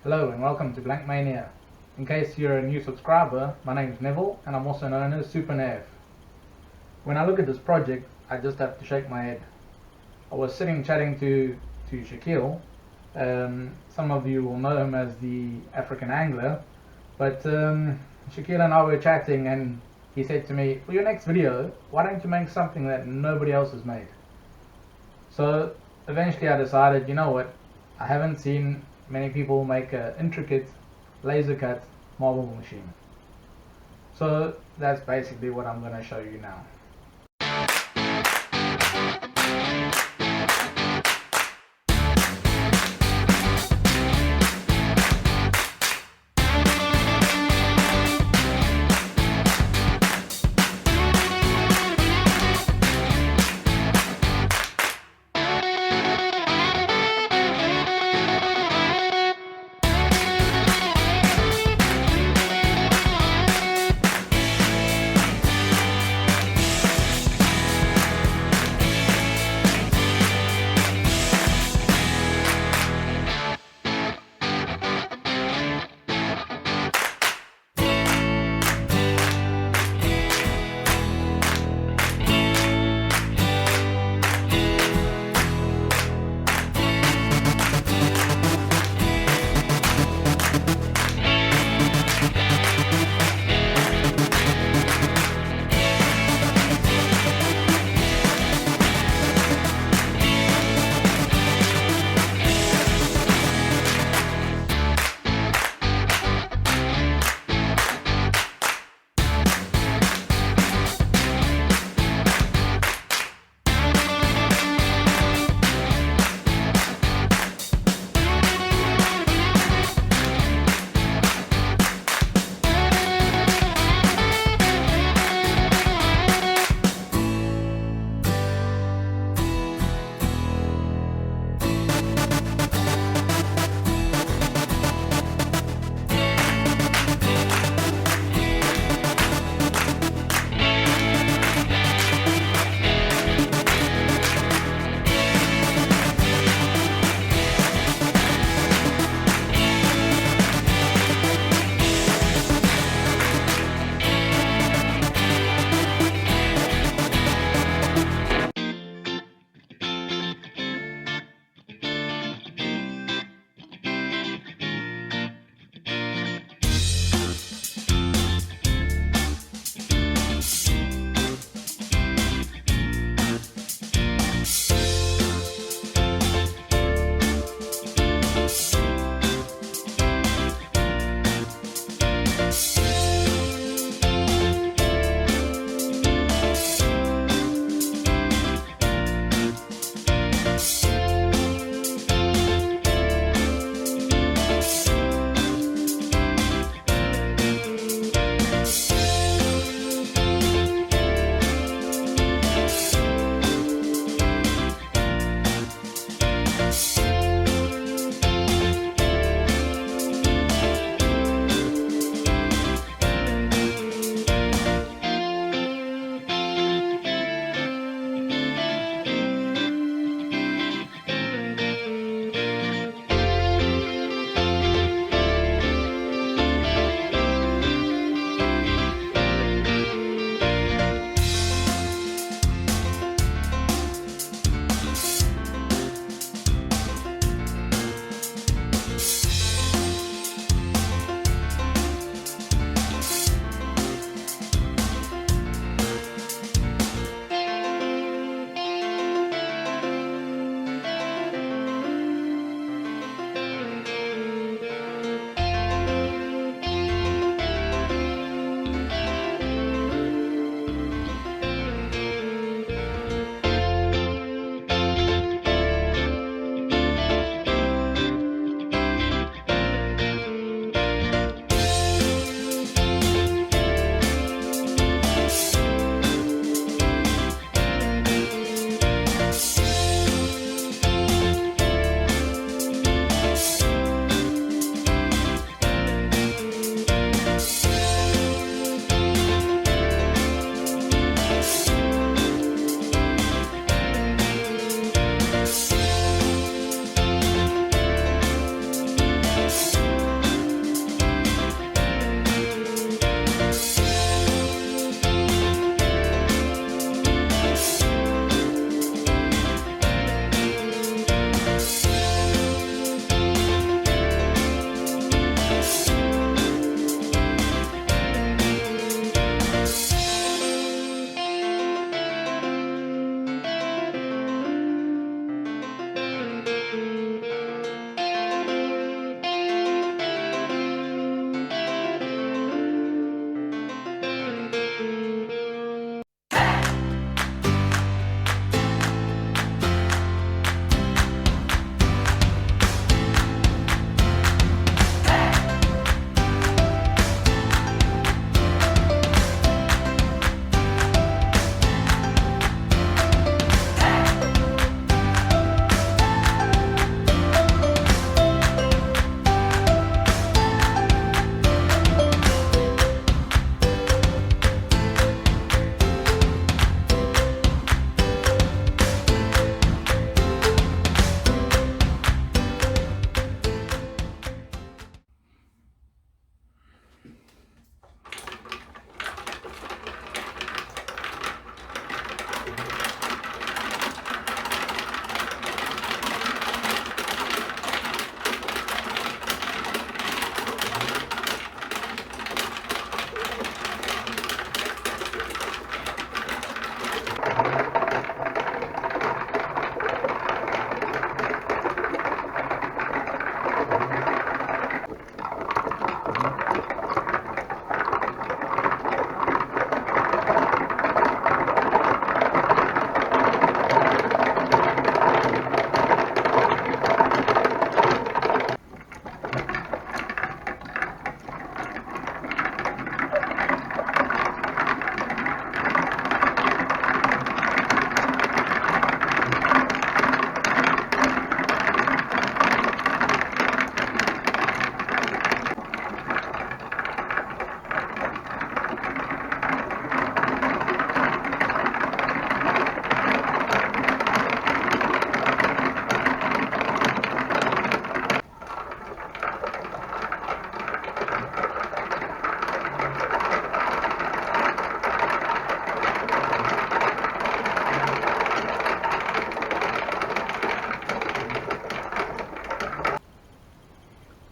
Hello and welcome to Blank Mania. In case you're a new subscriber, my name is Neville and I'm also known as Super Nev. When I look at this project, I just have to shake my head. I was sitting chatting to Shakeel. Some of you will know him as the African angler, but Shakeel and I were chatting and he said to me, for your next video, why don't you make something that nobody else has made? So eventually I decided, you know what, I haven't seen many people make an intricate laser cut marble machine. So that's basically what I'm going to show you now.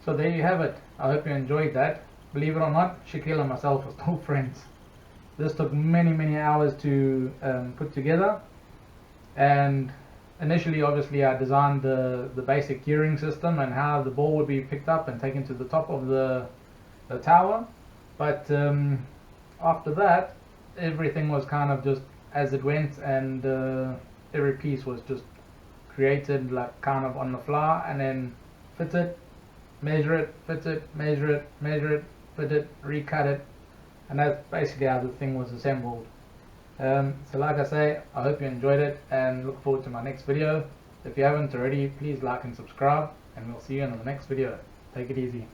So there you have it. I hope you enjoyed that. Believe it or not, Shakeel and myself are still friends. This took many hours to put together, and initially obviously I designed the basic gearing system and how the ball would be picked up and taken to the top of the tower, but after that everything was kind of just as it went, and every piece was just created like kind of on the fly, and then fit it, measure it, fit it, measure it, fit it, recut it, and that's basically how the thing was assembled. So like I say, I hope you enjoyed it and look forward to my next video. If you haven't already, please like and subscribe, and we'll see you in the next video. Take it easy.